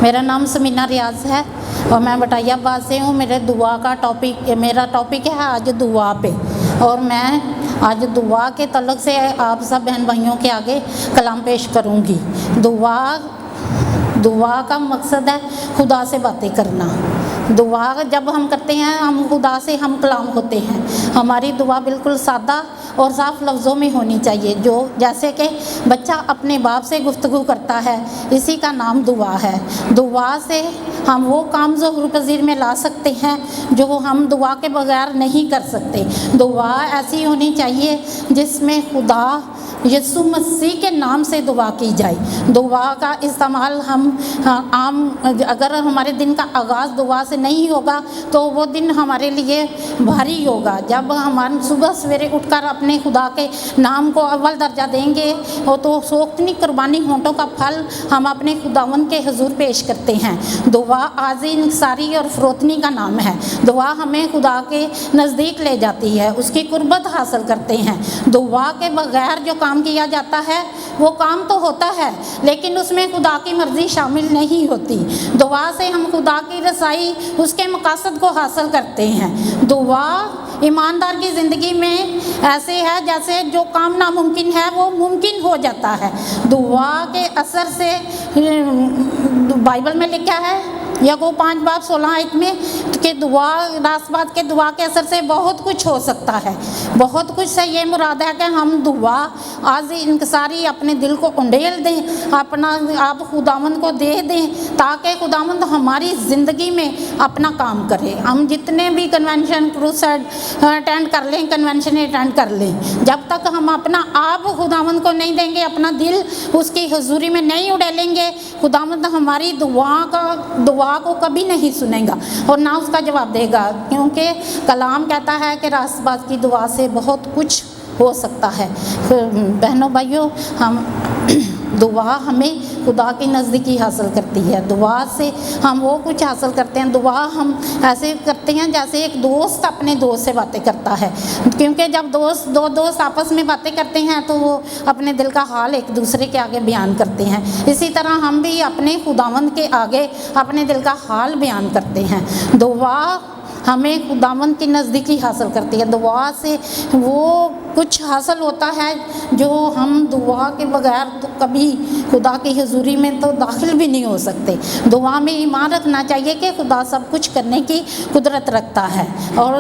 میرا نام سمینا ریاض ہے اور میں بٹائی آباد سے ہوں۔ میرا ٹاپک ہے آج دعا پہ، اور میں آج دعا کے تعلق سے آپ سب بہن بھائیوں کے آگے کلام پیش کروں گی۔ دعا کا مقصد ہے خدا سے باتیں کرنا۔ دعا جب ہم کرتے ہیں ہم خدا سے ہم کلام ہوتے ہیں۔ ہماری دعا بالکل سادہ اور صاف لفظوں میں ہونی چاہیے، جیسے کہ بچہ اپنے باپ سے گفتگو کرتا ہے، اسی کا نام دعا ہے۔ دعا سے ہم وہ کام ظہور پذیر میں لا سکتے ہیں جو ہم دعا کے بغیر نہیں کر سکتے۔ دعا ایسی ہونی چاہیے جس میں خدا یسوع مسیح کے نام سے دعا کی جائے۔ دعا کا استعمال ہم اگر ہمارے دن کا آغاز دعا سے نہیں ہوگا تو وہ دن ہمارے لیے بھاری ہوگا۔ جب ہم صبح سویرے اٹھ کر اپنے خدا کے نام کو اول درجہ دیں گے تو سوختنی قربانی ہونٹوں کا پھل ہم اپنے خداوند کے حضور پیش کرتے ہیں۔ دعا عاجزی، انکساری اور فروتنی کا نام ہے۔ دعا ہمیں خدا کے نزدیک لے جاتی ہے، اس کی قربت حاصل کرتے ہیں۔ دعا کے بغیر جو کام کیا جاتا ہے وہ کام تو ہوتا ہے لیکن اس میں خدا کی مرضی شامل نہیں ہوتی۔ دعا سے ہم خدا کی رسائی، اس کے مقاصد کو حاصل کرتے ہیں۔ دعا ایماندار کی زندگی میں ایسے ہے جیسے جو کام ناممکن ہے وہ ممکن ہو جاتا ہے۔ دعا کے اثر سے بائبل میں لکھا ہے یعقوب 5:16 میں کہ راست بات کے دعا کے اثر سے بہت کچھ ہو سکتا ہے۔ بہت کچھ سے یہ مراد ہے کہ ہم دعا عاجزی انکساری اپنے دل کو انڈیل دیں، اپنا آپ خداوند کو دے دیں تاکہ خداوند ہماری زندگی میں اپنا کام کرے۔ ہم جتنے بھی کنونشن کروسیڈ اٹینڈ کر لیں، کنونشن اٹینڈ کر لیں، جب تک ہم اپنا آپ خداوند کو نہیں دیں گے، اپنا دل اس کی حضوری میں نہیں اڈیلیں گے، خداوند ہماری دعا کو کبھی نہیں سنے گا اور نہ اس کا جواب دے گا، کیونکہ کلام کہتا ہے کہ راست باز کی دعا سے بہت کچھ ہو سکتا ہے۔ بہنوں بھائیوں، دعا ہمیں خدا کی نزدیکی حاصل کرتی ہے۔ دعا سے ہم وہ کچھ حاصل کرتے ہیں۔ دعا ہم ایسے کرتے ہیں جیسے ایک دوست اپنے دوست سے باتیں کرتا ہے، کیونکہ جب دو دوست آپس میں باتیں کرتے ہیں تو وہ اپنے دل کا حال ایک دوسرے کے آگے بیان کرتے ہیں۔ اسی طرح ہم بھی اپنے خداوند کے آگے اپنے دل کا حال بیان کرتے ہیں۔ دعا ہمیں خداوند کی نزدیکی حاصل کرتی ہے۔ دعا سے وہ کچھ حاصل ہوتا ہے جو ہم دعا کے بغیر تو کبھی خدا کی حضوری میں تو داخل بھی نہیں ہو سکتے۔ دعا میں ایمان رکھنا چاہیے کہ خدا سب کچھ کرنے کی قدرت رکھتا ہے، اور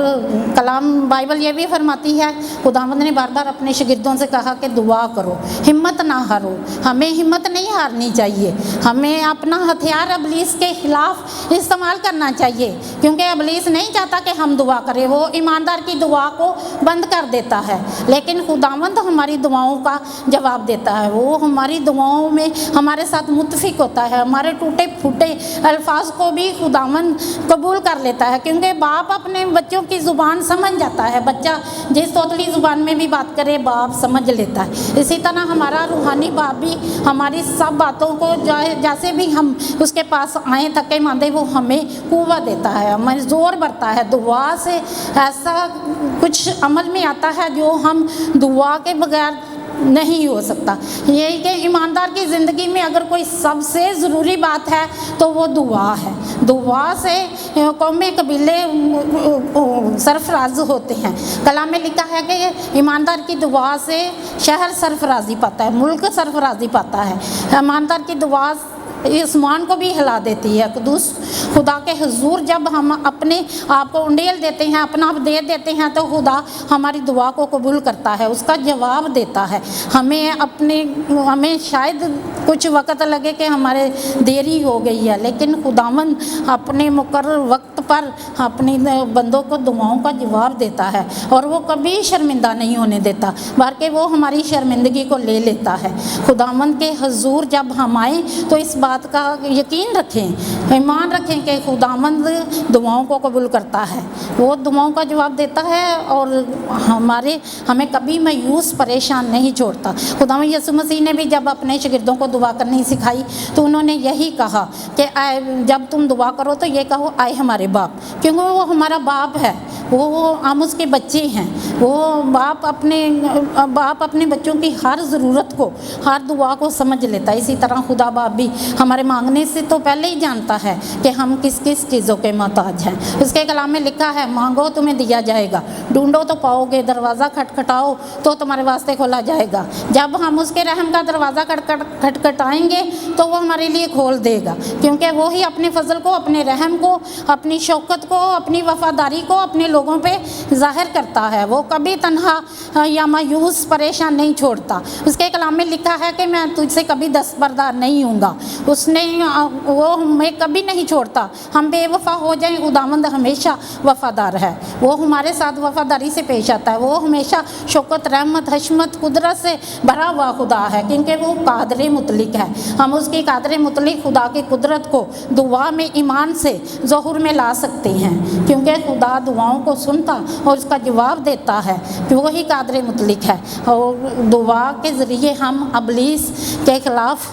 کلام بائبل یہ بھی فرماتی ہے، خداوند نے بار بار اپنے شاگردوں سے کہا کہ دعا کرو، ہمت نہ ہارو۔ ہمیں ہمت نہیں ہارنی چاہیے، ہمیں اپنا ہتھیار ابلیس کے خلاف استعمال کرنا چاہیے، کیونکہ ابلیس نہیں چاہتا کہ ہم دعا کریں، وہ ایماندار کی دعا کو بند کر دیتا ہے، لیکن خداوند ہماری دعاؤں کا جواب دیتا ہے۔ وہ ہماری دعاؤں میں ہمارے ساتھ متفق ہوتا ہے، ہمارے ٹوٹے پھوٹے الفاظ کو بھی خداوند قبول کر لیتا ہے، کیونکہ باپ اپنے بچوں کی زبان سمجھ جاتا ہے۔ بچہ جس توتلی زبان میں بھی بات کرے باپ سمجھ لیتا ہے۔ اسی طرح ہمارا روحانی باپ بھی ہماری سب باتوں کو جیسے بھی ہم اس کے پاس آئیں تھکے ماندے وہ ہمیں قوت دیتا ہے، ہمیں زور بڑھتا ہے۔ دعا سے ایسا کچھ عمل میں آتا ہے جو ہم دعا کے بغیر نہیں ہو سکتا۔ یہ کہ ایماندار کی زندگی میں اگر کوئی سب سے ضروری بات ہے تو وہ دعا ہے۔ دعا سے قومیں قبیلے سرفراز ہوتے ہیں۔ کلام میں لکھا ہے کہ ایماندار کی دعا سے شہر سرفرازی پاتا ہے، ملک سرفرازی پاتا ہے۔ ایماندار کی دعا آسمان کو بھی ہلا دیتی ہے۔ خدا کے حضور جب ہم اپنے آپ کو انڈیل دیتے ہیں، اپنا آپ دے دیتے ہیں تو خدا ہماری دعا کو قبول کرتا ہے، اس کا جواب دیتا ہے۔ ہمیں شاید کچھ وقت لگے کہ ہمارے دیری ہو گئی ہے، لیکن خداوند اپنے مقرر وقت پر اپنی بندوں کو دعاؤں کا جواب دیتا ہے، اور وہ کبھی شرمندہ نہیں ہونے دیتا بلکہ وہ ہماری شرمندگی کو لے لیتا ہے۔ خداوند کے حضور جب ہم آئیں تو اس بات کا یقین رکھیں، ایمان رکھیں کہ خداوند دعاؤں کو قبول کرتا ہے، وہ دعاؤں کا جواب دیتا ہے اور ہمیں کبھی مایوس پریشان نہیں چھوڑتا۔ خداوند یسوع مسیح نے بھی جب اپنے شاگردوں کو دعا کرنی سکھائی تو انہوں نے یہی کہا کہ جب تم دعا کرو تو یہ کہو آئے ہمارے باپ، کیونکہ وہ ہمارا باپ ہے۔ وہ ہم اس کے بچے ہیں، وہ باپ اپنے بچوں کی ہر ضرورت کو، ہر دعا کو سمجھ لیتا ہے۔ اسی طرح خدا باپ بھی ہمارے مانگنے سے تو پہلے ہی جانتا ہے کہ ہم کس کس چیزوں کے محتاج ہیں۔ اس کے کلام میں لکھا ہے مانگو تمہیں دیا جائے گا، ڈھونڈو تو پاؤ گے، دروازہ کھٹکھٹاؤ تو تمہارے واسطے کھولا جائے گا۔ جب ہم اس کے رحم کا دروازہ کھٹکھٹائیں گے تو وہ ہمارے لیے کھول دے گا، کیونکہ وہی اپنے فضل کو، اپنے رحم کو، اپنی شوکت کو، اپنی وفاداری کو اپنے لوگوں پہ ظاہر کرتا ہے۔ وہ کبھی تنہا یا مایوس پریشان نہیں چھوڑتا۔ اس کے کلام میں لکھا ہے کہ میں تجھ سے کبھی دستبردار نہیں ہوں گا، وہ ہمیں کبھی نہیں چھوڑتا۔ ہم بے وفا ہو جائیں، خداوند ہمیشہ وفادار ہے، وہ ہمارے ساتھ وفاداری سے پیش آتا ہے۔ وہ ہمیشہ شوکت، رحمت، حشمت، قدرت سے بھرا ہوا خدا ہے، کیونکہ وہ قادر مطلق ہے۔ ہم اس کی قادر مطلق خدا کی قدرت کو دعا میں ایمان سے ظہور میں لا سکتے ہیں، کیونکہ خدا دعاؤں کو سنتا اور اس کا جواب دیتا ہے، وہی قادر مطلق ہے۔ اور دعا کے ذریعے ہم ابلیس کے خلاف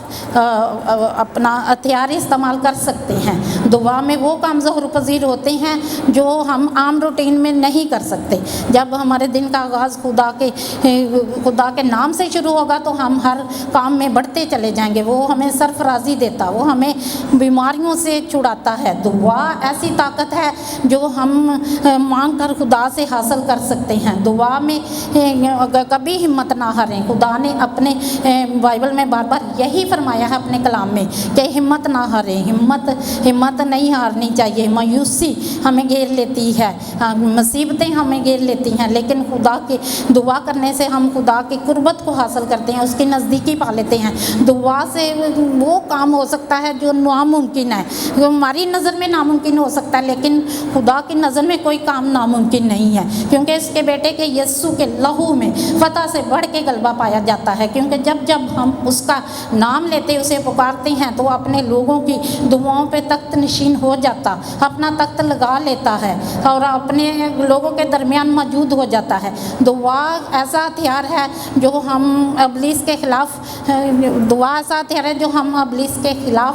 اپنا ہتھیار استعمال کر سکتے ہیں۔ دعا میں وہ کام ظہور پذیر ہوتے ہیں جو ہم عام روٹین میں نہیں کر سکتے۔ جب ہمارے دن کا آغاز خدا کے نام سے شروع ہوگا تو ہم ہر کام میں بڑھتے چلے جائیں گے۔ وہ ہمیں سرفرازی دیتا، وہ ہمیں بیماریوں سے چھڑاتا ہے۔ دعا ایسی طاقت ہے جو ہم مانگ کر خدا سے حاصل کر سکتے ہیں۔ دعا میں کبھی ہمت نہ ہاریں۔ خدا نے اپنے بائبل میں بار بار یہی فرمایا ہے اپنے کلام میں کہ ہمت نہ ہاریں، ہمت نہیں ہارنی چاہیے۔ مایوسی ہمیں گھیر لیتی ہے، مصیبتیں ہمیں گھیر لیتی ہیں، لیکن خدا کی دعا کرنے سے ہم خدا کی قربت کو حاصل کرتے ہیں، اس کی نزدیکی پا لیتے ہیں۔ دعا سے وہ کام ہو سکتا ہے جو ناممکن ہے، جو ہماری نظر میں ناممکن ہو سکتا ہے، لیکن خدا کی نظر میں کوئی کام ناممکن نہیں ہے، کیونکہ اس کے بیٹے کے یسوع کے لہو میں فتح سے بڑھ کے غلبہ پایا جاتا ہے۔ کیونکہ جب ہم اس کا نام لیتے، اسے پکارتے ہیں، تو اپنے لوگوں کی دعاؤں پہ تخت نشین ہو جاتا، اپنا تخت لگا لیتا ہے اور اپنے لوگوں کے درمیان موجود ہو جاتا ہے۔ دعا ایسا ہتھیار ہے جو ہم ابلیس کے خلاف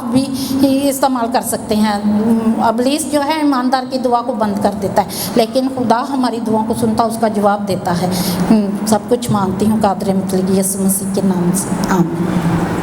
بھی استعمال کر سکتے ہیں۔ ابلیس جو ہے ایماندار کی دعا کو بند کر دیتا ہے، لیکن خدا ہماری دعا کو سنتا، اس کا جواب دیتا ہے۔ سب کچھ مانگتی ہوں قادر مطلق یسوع مسیح کے نام سے، آمین۔